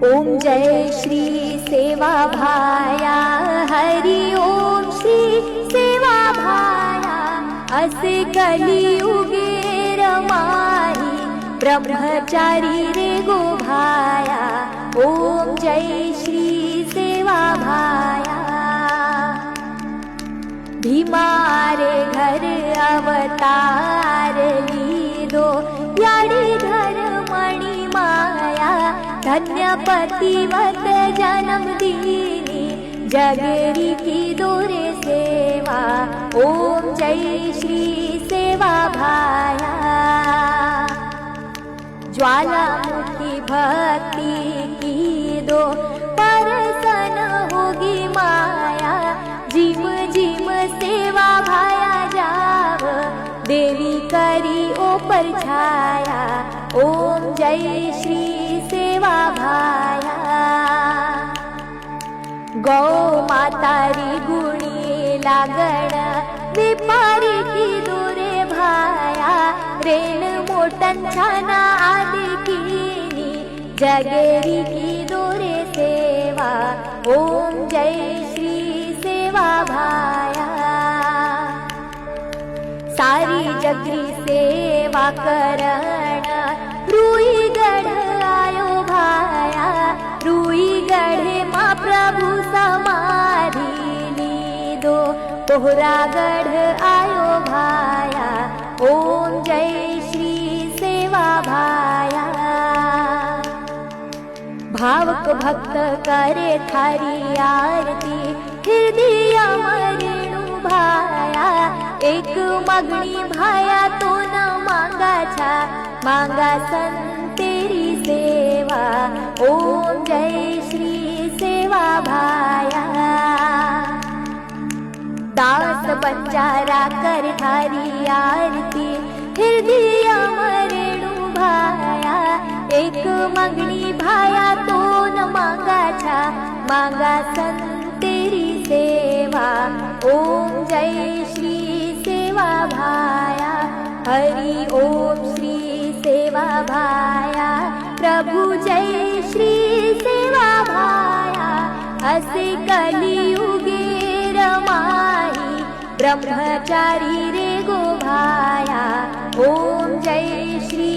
ओम जय श्री सेवा भाया हरि ओम श्री सेवा भाया असे कलियुगे रमाई ब्रह्मचारी रे गो भाया ओम जय श्री सेवा भाया भीमारे घर अवतार लीधो याडी घर मणि माया धन्य पतिवत जन्म दीनी जगरी की दोरे सेवा ओम जय श्री सेवा भाया ज्वालामुखी भक्ति की दो परसन होगी माया जिम जिम सेवा भाया जाव देवी करी ओ परछाया ओम जय श्री सेवा भाया गौ मातारी गुणी लागण विपारी की दूरे भाया रेण मोटन छाना आदि कीनी जगेरी की दूरे सेवा ओम जय श्री सेवा भाया सारी जगरी सेवा करण रुई गढ़ आयो भाया रुई गढ़े माँ प्रभु समाधि लीधो तोहरा गढ़ आयो भाया ओम जय श्री सेवा भाया भावक भक्त करे थारी आरती हृदय मरेणु भाया एक मागणी भाया तो न मांगा छा मांगा सन तेरी सेवा ओम जय श्री सेवा भाया दास बंजारा कर थारी आरती हृदय मरेणु भाया एक मागणी भाया तो न मांगा छा मांगा सन तेरी सेवा ओम जय श्री सेवा भाया हरि ओम श्री सेवा भाया प्रभु जय श्री सेवा भाया असे कलियुगे रमाई ब्रह्मचारी रे गो भाया ओम जय श्री